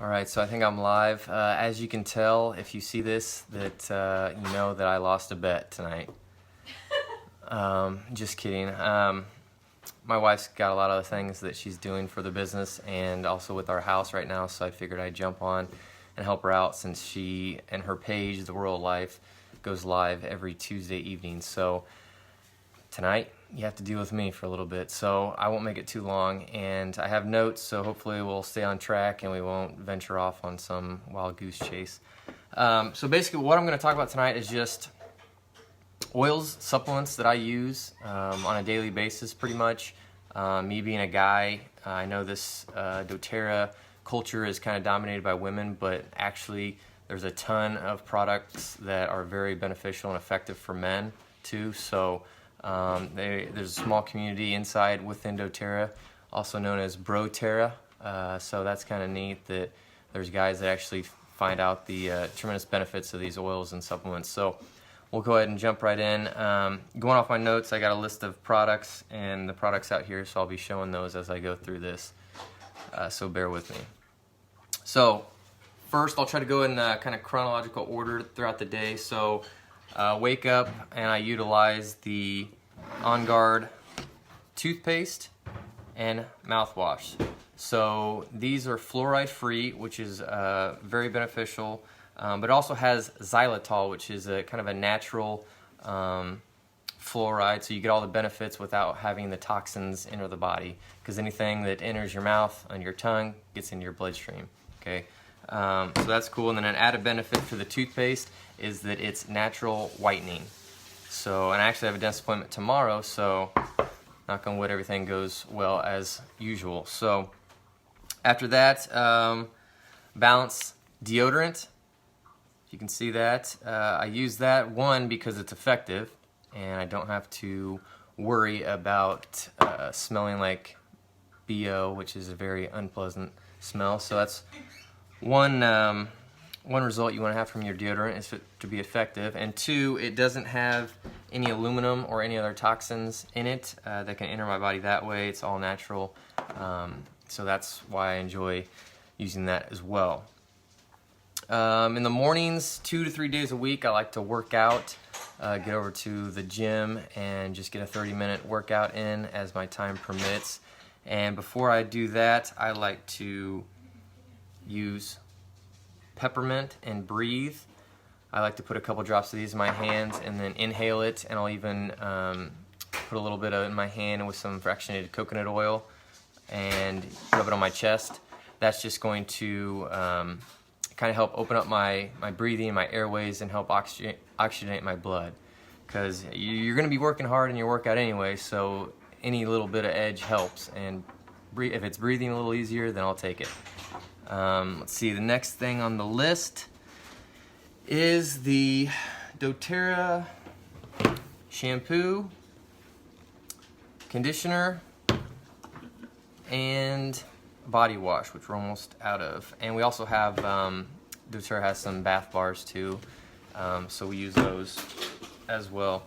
All right, so I think I'm live. As you can tell, if you see this, that you know that I lost a bet tonight. Just kidding. My wife's got a lot of things that she's doing for the business and also with our house right now, so I figured I'd jump on and help her out since she and her page, The Rural Life, goes live every Tuesday evening. So tonight, you have to deal with me for a little bit, so I won't make it too long, and I have notes, so hopefully we'll stay on track and we won't venture off on some wild goose chase. So basically what I'm going to talk about tonight is just oils, supplements that I use on a daily basis pretty much. Me being a guy, I know this doTERRA culture is kind of dominated by women, but actually there's a ton of products that are very beneficial and effective for men too. So there's a small community inside within doTERRA, also known as Broterra. So that's kind of neat that there's guys that actually find out the tremendous benefits of these oils and supplements. So we'll go ahead and jump right in. Going off my notes, I got a list of products and the products out here, so I'll be showing those as I go through this. So bear with me. So first, I'll try to go in kind of chronological order throughout the day. So wake up and I utilize the On Guard toothpaste and mouthwash. So these are fluoride free, which is very beneficial, but it also has xylitol, which is a kind of a natural fluoride, so you get all the benefits without having the toxins enter the body, because anything that enters your mouth and your tongue gets into your bloodstream. Okay, so that's cool. And then an added benefit for the toothpaste is that it's natural whitening. So, and I actually have a dentist appointment tomorrow, so knock on wood, everything goes well as usual. So after that, Balance deodorant. You can see that. I use that, one, because it's effective and I don't have to worry about smelling like BO, which is a very unpleasant smell. So that's one result you want to have from your deodorant, is to be effective. And two, it doesn't have any aluminum or any other toxins in it that can enter my body that way. It's all natural. So that's why I enjoy using that as well. In the mornings, 2 to 3 days a week, I like to work out, get over to the gym and just get a 30-minute workout in as my time permits. And before I do that, I like to use peppermint and breathe. I like to put a couple drops of these in my hands and then inhale it, and I'll even put a little bit of it in my hand with some fractionated coconut oil and rub it on my chest. That's just going to kind of help open up my breathing, my airways, and help oxygenate my blood, because you're going to be working hard in your workout anyway, so any little bit of edge helps, and if it's breathing a little easier, then I'll take it. Let's see, the next thing on the list is the doTERRA shampoo, conditioner, and body wash, which we're almost out of. And we also have, doTERRA has some bath bars too, so we use those as well.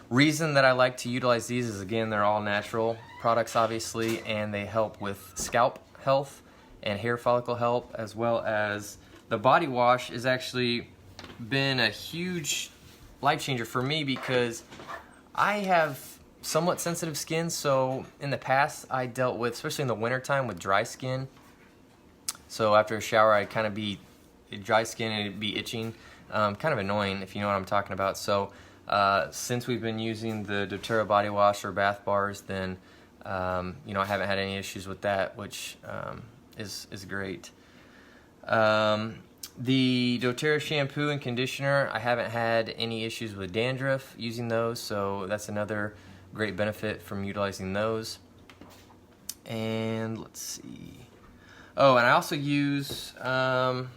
Reason that I like to utilize these is, again, they're all natural products obviously, and they help with scalp health and hair follicle health, as well as the body wash has actually been a huge life changer for me, because I have somewhat sensitive skin. So in the past I dealt with, especially in the wintertime, with dry skin. So after a shower I'd kind of be dry skin and it'd be itching, kind of annoying if you know what I'm talking about. So since we've been using the doTERRA body wash or bath bars, then you know, I haven't had any issues with that, which is great. The doTERRA shampoo and conditioner, I haven't had any issues with dandruff using those, so that's another great benefit from utilizing those. And let's see. Oh, and I also use, to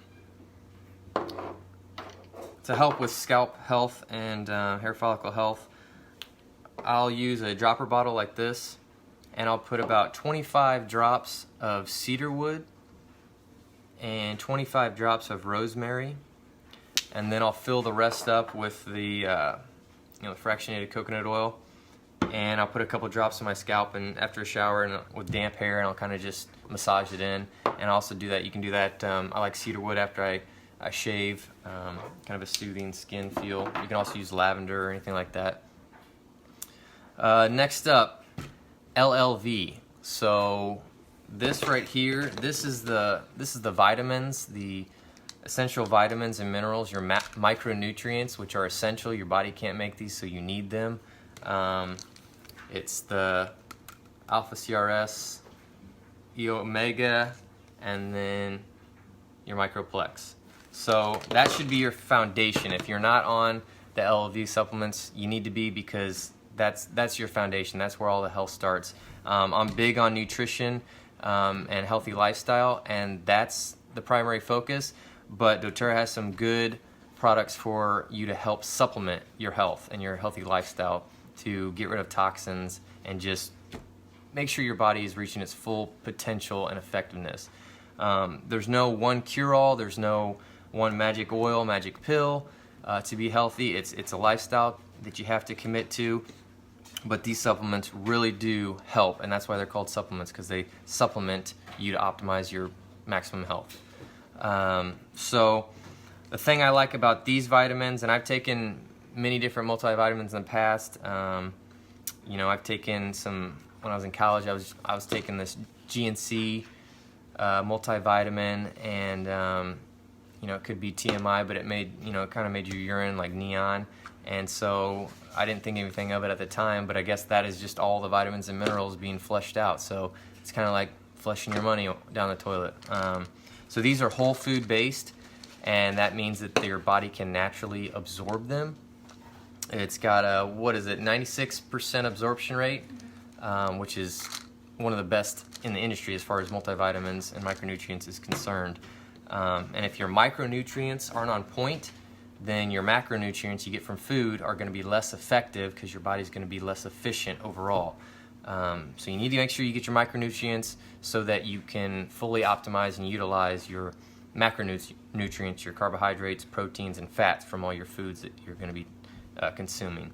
help with scalp health and hair follicle health, I'll use a dropper bottle like this, and I'll put about 25 drops of cedar wood and 25 drops of rosemary, and then I'll fill the rest up with the fractionated coconut oil, and I'll put a couple drops on my scalp and after a shower and with damp hair, and I'll kind of just massage it in. And I also do that, you can do that, I like cedarwood after I shave, kind of a soothing skin feel. You can also use lavender or anything like that. Next up, LLV. So this right here, this is the vitamins, the essential vitamins and minerals, your micronutrients, which are essential. Your body can't make these, so you need them. It's the alpha CRS, E omega, and then your microplex. So that should be your foundation. If you're not on the LLV supplements, you need to be, because that's your foundation. That's where all the health starts. I'm big on nutrition and healthy lifestyle, and that's the primary focus. But doTERRA has some good products for you to help supplement your health and your healthy lifestyle, to get rid of toxins and just make sure your body is reaching its full potential and effectiveness. There's no one cure-all. There's no one magic oil, magic pill to be healthy. It's a lifestyle that you have to commit to. But these supplements really do help, and that's why they're called supplements, because they supplement you to optimize your maximum health. So the thing I like about these vitamins, and I've taken many different multivitamins in the past. You know, I've taken some, when I was in college, I was taking this GNC multivitamin, and you know, it could be TMI, but it made, you know, it kind of made your urine like neon. And so I didn't think anything of it at the time, but I guess that is just all the vitamins and minerals being flushed out. So it's kind of like flushing your money down the toilet. So these are whole food based, and that means that your body can naturally absorb them. It's got a, 96% absorption rate, which is one of the best in the industry as far as multivitamins and micronutrients is concerned. And if your micronutrients aren't on point, then your macronutrients you get from food are going to be less effective, because your body's going to be less efficient overall. So you need to make sure you get your micronutrients so that you can fully optimize and utilize your macronutrients, your carbohydrates, proteins, and fats from all your foods that you're going to be consuming.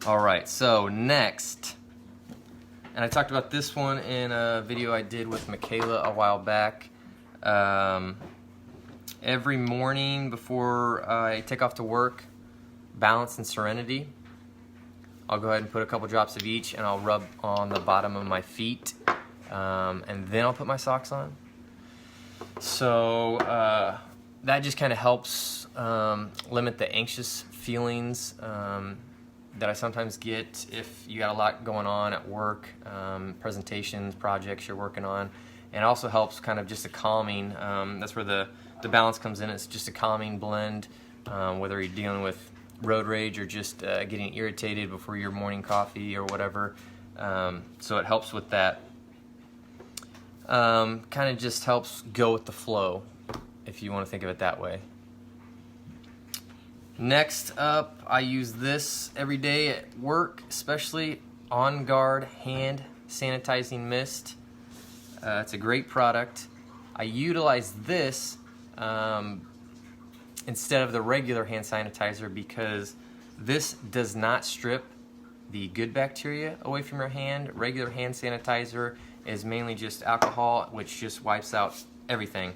All right, so next, and I talked about this one in a video I did with Michaela a while back. Every morning before I take off to work, Balance and Serenity. I'll go ahead and put a couple drops of each, and I'll rub on the bottom of my feet, and then I'll put my socks on. So that just kind of helps limit the anxious feelings that I sometimes get if you got a lot going on at work, presentations, projects you're working on. And it also helps kind of just a calming, that's where the balance comes in. It's just a calming blend, whether you're dealing with road rage or just getting irritated before your morning coffee or whatever. So it helps with that. Kind of just helps go with the flow, if you want to think of it that way. Next up, I use this every day at work, especially On Guard Hand Sanitizing Mist. It's a great product. I utilize this instead of the regular hand sanitizer, because this does not strip the good bacteria away from your hand. Regular hand sanitizer is mainly just alcohol, which just wipes out everything,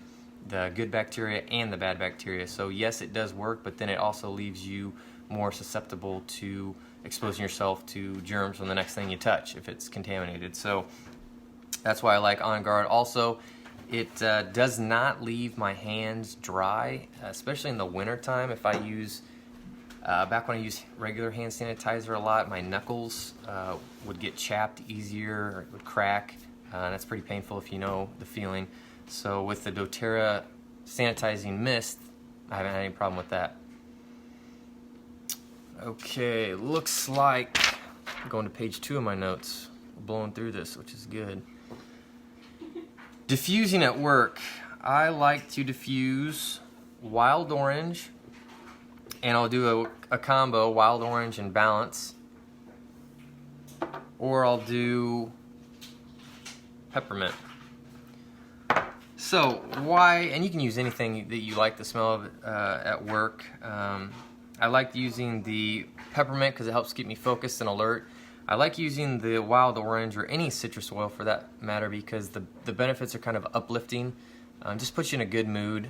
the good bacteria and the bad bacteria. So yes, it does work, but then it also leaves you more susceptible to exposing yourself to germs from the next thing you touch if it's contaminated. So that's why I like On Guard. Also, it does not leave my hands dry, especially in the wintertime. If I use, back when I used regular hand sanitizer a lot, my knuckles would get chapped easier, or it would crack. And that's pretty painful if you know the feeling. So with the doTERRA sanitizing mist, I haven't had any problem with that. Okay, looks like I'm going to page 2 of my notes. We're blowing through this, which is good. Diffusing at work. I like to diffuse wild orange, and I'll do a combo, wild orange and Balance, or I'll do peppermint. So why, and you can use anything that you like the smell of at work. I like using the peppermint because it helps keep me focused and alert. I like using the wild orange or any citrus oil for that matter because the benefits are kind of uplifting. Just puts you in a good mood.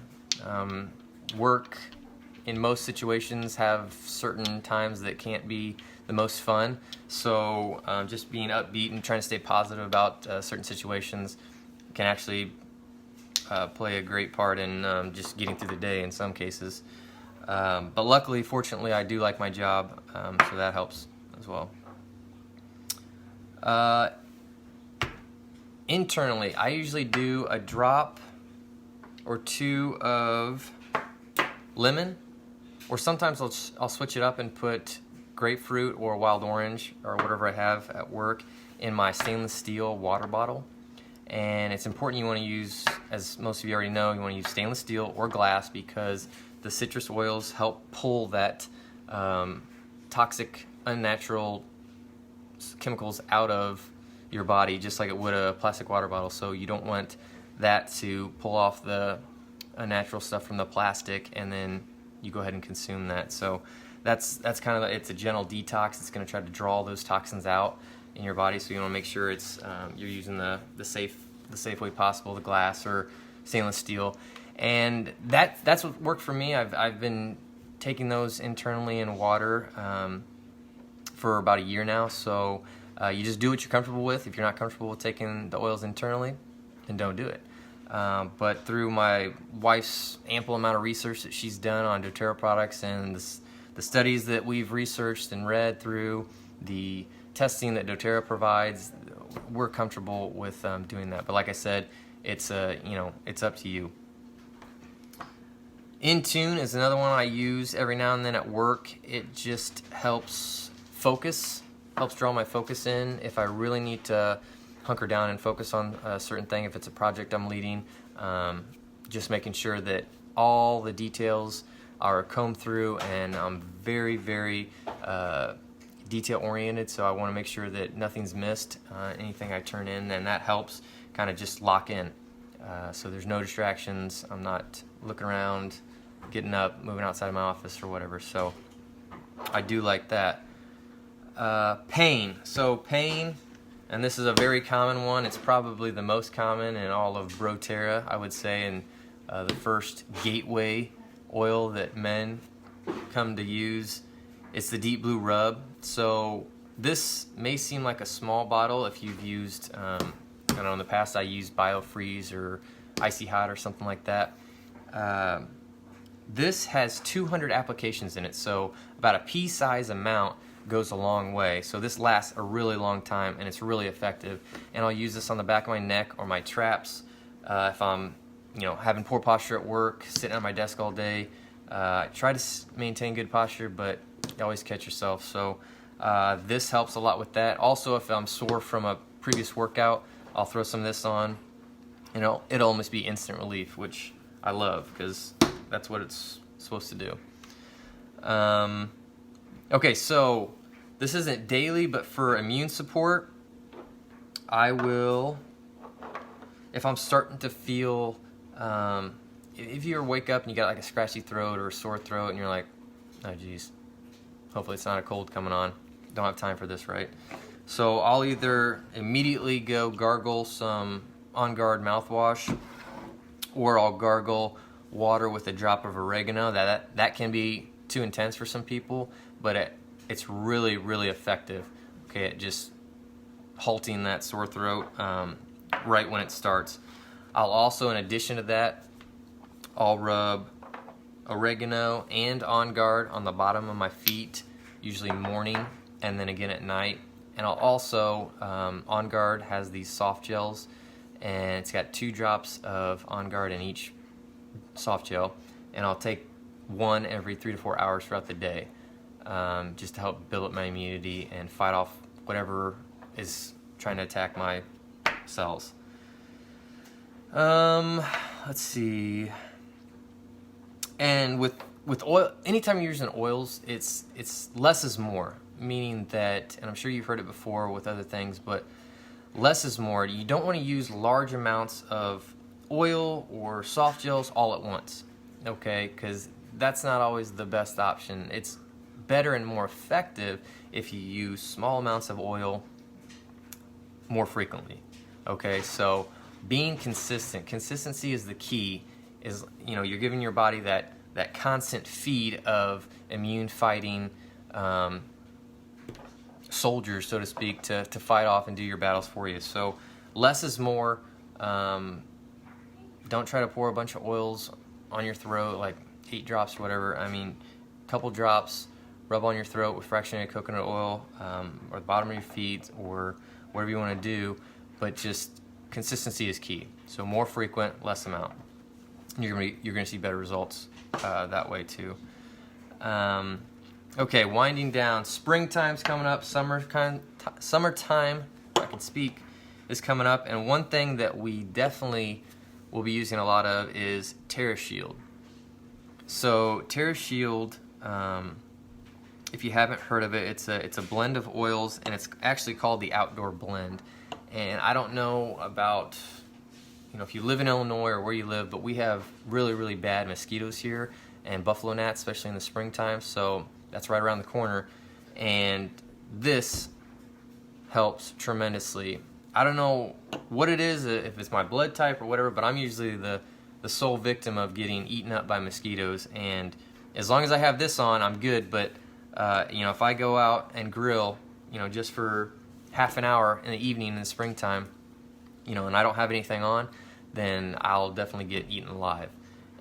Work in most situations have certain times that can't be the most fun. So just being upbeat and trying to stay positive about certain situations can actually play a great part in just getting through the day in some cases. But luckily, fortunately, I do like my job, so that helps as well. Internally, I usually do a drop or two of lemon, or sometimes I'll switch it up and put grapefruit or wild orange or whatever I have at work in my stainless steel water bottle. And it's important you want to use, as most of you already know, you want to use stainless steel or glass because the citrus oils help pull that toxic, unnatural chemicals out of your body just like it would a plastic water bottle. So you don't want that to pull off the unnatural stuff from the plastic and then you go ahead and consume that. So that's kind of, it's a gentle detox. It's going to try to draw those toxins out in your body, so you want to make sure it's you're using the safe way possible, the glass or stainless steel. And that's what worked for me. I've been taking those internally in water for about a year now. So you just do what you're comfortable with. If you're not comfortable with taking the oils internally, then don't do it. But through my wife's ample amount of research that she's done on doTERRA products and the studies that we've researched and read through, the testing that doTERRA provides, we're comfortable with doing that. But like I said, it's it's up to you. Intune is another one I use every now and then at work. It just helps draw my focus in. If I really need to hunker down and focus on a certain thing, if it's a project I'm leading, just making sure that all the details are combed through, and I'm very, very detail oriented, so I want to make sure that nothing's missed, anything I turn in, and that helps kind of just lock in. So there's no distractions. I'm not looking around, getting up, moving outside of my office or whatever. So I do like that. Pain. So pain, and this is a very common one. It's probably the most common in all of Broterra, I would say, and the first gateway oil that men come to use. It's the deep blue rub. So this may seem like a small bottle if you've used, I don't know, in the past I used BioFreeze or Icy Hot or something like that. This has 200 applications in it, so about a pea-size amount goes a long way. So this lasts a really long time and it's really effective. And I'll use this on the back of my neck or my traps if I'm having poor posture at work, sitting at my desk all day. Try to maintain good posture, but you always catch yourself. So this helps a lot with that. Also, if I'm sore from a previous workout, I'll throw some of this on, and it'll almost be instant relief, which I love because that's what it's supposed to do. Okay, so this isn't daily, but for immune support, I will, if I'm starting to feel, if you ever wake up and you got like a scratchy throat or a sore throat and you're like, oh geez, hopefully it's not a cold coming on. Don't have time for this, right? So I'll either immediately go gargle some On Guard mouthwash, or I'll gargle water with a drop of oregano. That can be too intense for some people, but it's really, really effective. Okay, at just halting that sore throat right when it starts. I'll also, in addition to that, I'll rub oregano and On Guard on the bottom of my feet, usually morning and then again at night. And I'll also, On Guard has these soft gels, and it's got 2 drops of On Guard in each soft gel, and I'll take one every 3 to 4 hours throughout the day, just to help build up my immunity and fight off whatever is trying to attack my cells. Let's see. And with oil, anytime you're using oils, it's less is more, meaning that, and I'm sure you've heard it before with other things, but less is more. You don't want to use large amounts of oil or soft gels all at once, okay? Because that's not always the best option. It's better and more effective if you use small amounts of oil more frequently. Okay, so being consistent. Consistency is the key. Is, you know, you're giving your body that constant feed of immune fighting soldiers, so to speak, to fight off and do your battles for you. So less is more. Don't try to pour a bunch of oils on your throat, like 8 drops or whatever. I mean, a couple drops, rub on your throat with fractionated coconut oil, or the bottom of your feet, or whatever you want to do. But just consistency is key. So more frequent, less amount. You're gonna see better results that way too. Okay, winding down. Springtime's coming up. Summertime, if I can speak, is coming up. And one thing that we definitely will be using a lot of is TerraShield. So TerraShield, if you haven't heard of it, it's a blend of oils, and it's actually called the Outdoor Blend. And I don't know about, you know, if you live in Illinois or where you live, but we have really, really bad mosquitoes here, and buffalo gnats, especially in the springtime. So that's right around the corner, and this helps tremendously. I don't know what it is, if it's my blood type or whatever, but I'm usually the sole victim of getting eaten up by mosquitoes, and as long as I have this on, I'm good. But you know, if I go out and grill, you know, just for half an hour in the evening in the springtime, you know, and I don't have anything on, then I'll definitely get eaten alive,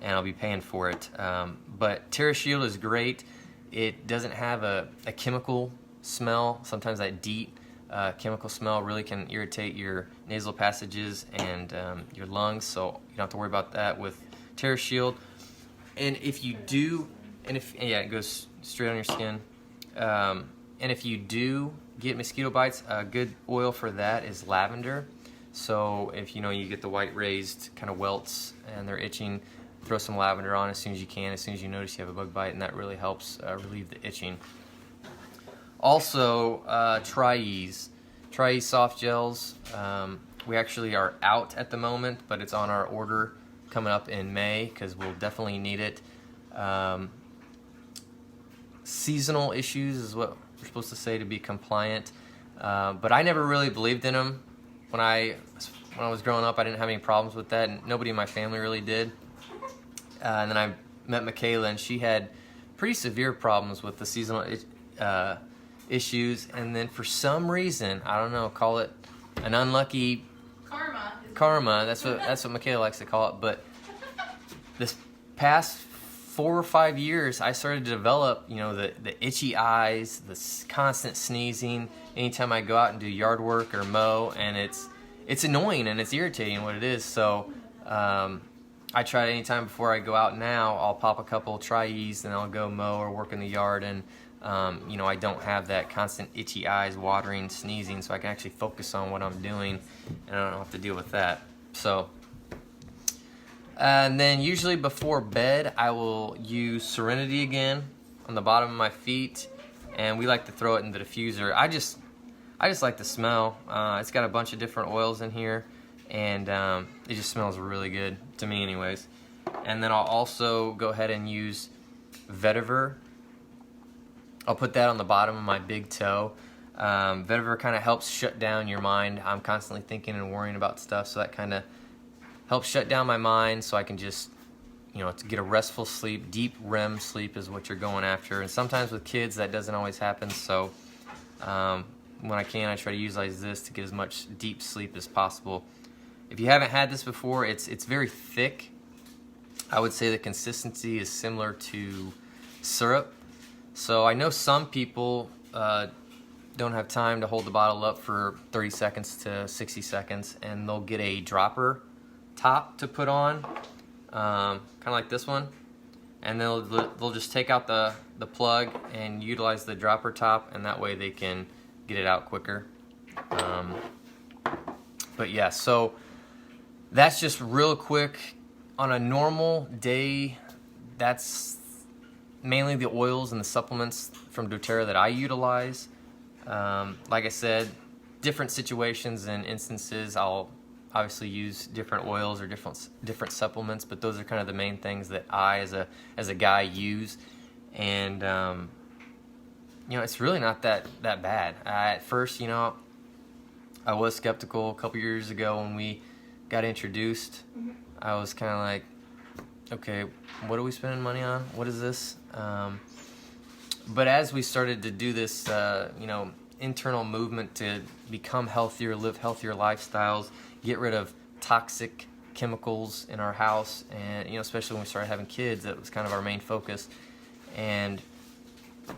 and I'll be paying for it. But TerraShield is great. It doesn't have a chemical smell. Sometimes that DEET chemical smell really can irritate your nasal passages and your lungs, so you don't have to worry about that with TerraShield. And if you do, yeah, it goes straight on your skin. And if you do get mosquito bites, a good oil for that is lavender. So if you know you get the white raised kind of welts and they're itching, throw some lavender on as soon as you can, as soon as you notice you have a bug bite, and that really helps relieve the itching. Also, Tri-Ease soft gels. We actually are out at the moment, but it's on our order coming up in May, because we'll definitely need it. Seasonal issues is what we're supposed to say to be compliant, but I never really believed in them. When I was growing up, I didn't have any problems with that, and nobody in my family really did. And then I met Michaela, and she had pretty severe problems with the seasonal issues. And then for some reason, I don't know, call it an unlucky karma. That's what Michaela likes to call it. But this past 4 or 5 years, I started to develop, you know, the itchy eyes, the constant sneezing anytime I go out and do yard work or mow, and it's annoying and it's irritating what it is. So I try it anytime before I go out now. I'll pop a couple Tri-Ease and I'll go mow or work in the yard, and you know, I don't have that constant itchy eyes, watering, sneezing, so I can actually focus on what I'm doing, and I don't have to deal with that. So, and then usually before bed, I will use Serenity again on the bottom of my feet, and we like to throw it in the diffuser. I just like the smell. It's got a bunch of different oils in here, and it just smells really good to me anyways. And then I'll also go ahead and use Vetiver. I'll put that on the bottom of my big toe. Vetiver kind of helps shut down your mind. I'm constantly thinking and worrying about stuff, so that kind of helps shut down my mind, so I can just, you know, to get a restful sleep. Deep REM sleep is what you're going after, and sometimes with kids that doesn't always happen. So when I can, I try to utilize this to get as much deep sleep as possible. If you haven't had this before, it's very thick. I would say the consistency is similar to syrup. So I know some people don't have time to hold the bottle up for 30 seconds to 60 seconds, and they'll get a dropper top to put on, kind of like this one, and they'll just take out the plug and utilize the dropper top, and that way they can get it out quicker. But yeah, so that's just real quick. On a normal day, that's mainly the oils and the supplements from doTERRA that I utilize. Like I said, different situations and instances, I'll obviously use different oils or different supplements, but those are kind of the main things that I, as a guy, use. And you know, it's really not that bad. At first, you know, I was skeptical a couple years ago when we got introduced. I was kind of like, okay, what are we spending money on? What is this? But as we started to do this, you know, internal movement to become healthier, live healthier lifestyles, get rid of toxic chemicals in our house, and, you know, especially when we started having kids, that was kind of our main focus. And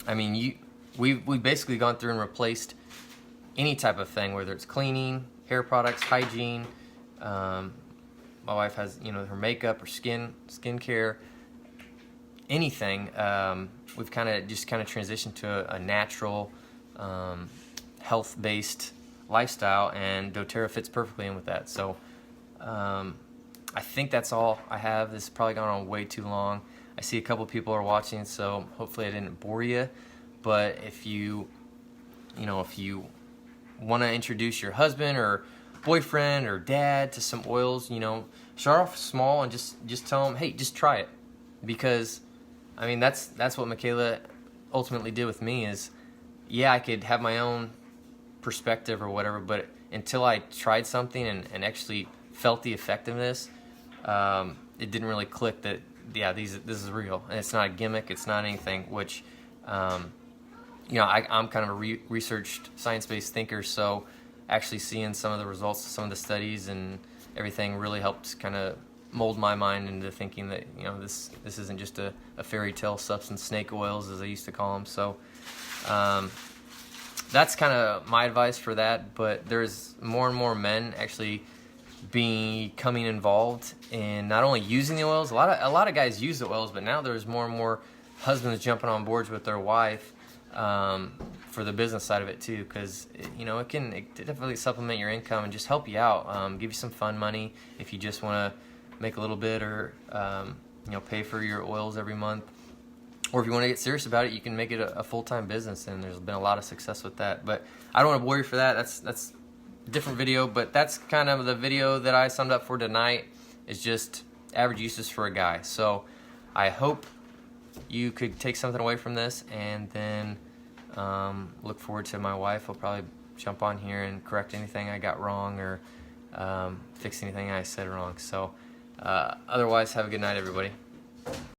I mean, we've basically gone through and replaced any type of thing, whether it's cleaning, hair products, hygiene. My wife has, you know, her makeup or skincare, anything. We've kind of transitioned to a natural, health-based lifestyle, and DoTERRA fits perfectly in with that. So I think that's all I have. This has probably gone on way too long. I see a couple people are watching, so hopefully I didn't bore you. But if you want to introduce your husband or boyfriend or dad to some oils, you know, start off small and just tell them, hey, just try it. Because I mean, that's what Michaela ultimately did with me. Is, yeah, I could have my own perspective or whatever, but until I tried something and actually felt the effectiveness, it didn't really click that, yeah, this is real, and it's not a gimmick, it's not anything. Which you know, I'm kind of a researched, science-based thinker, so actually seeing some of the results of some of the studies and everything really helped kind of mold my mind into thinking that, you know, this isn't just a fairy tale substance, snake oils as I used to call them. So that's kind of my advice for that. But there's more and more men actually becoming involved in not only using the oils. A lot of guys use the oils, but now there's more and more husbands jumping on boards with their wife for the business side of it too, because you know, it definitely supplement your income and just help you out, give you some fun money if you just want to make a little bit, or you know, pay for your oils every month. Or if you want to get serious about it, you can make it a full-time business, and there's been a lot of success with that. But I don't want to bore you for that. That's a different video, but that's kind of the video that I summed up for tonight. Is just average uses for a guy. So I hope you could take something away from this, and then look forward to my wife. I'll probably jump on here and correct anything I got wrong, or fix anything I said wrong. So otherwise, have a good night, everybody.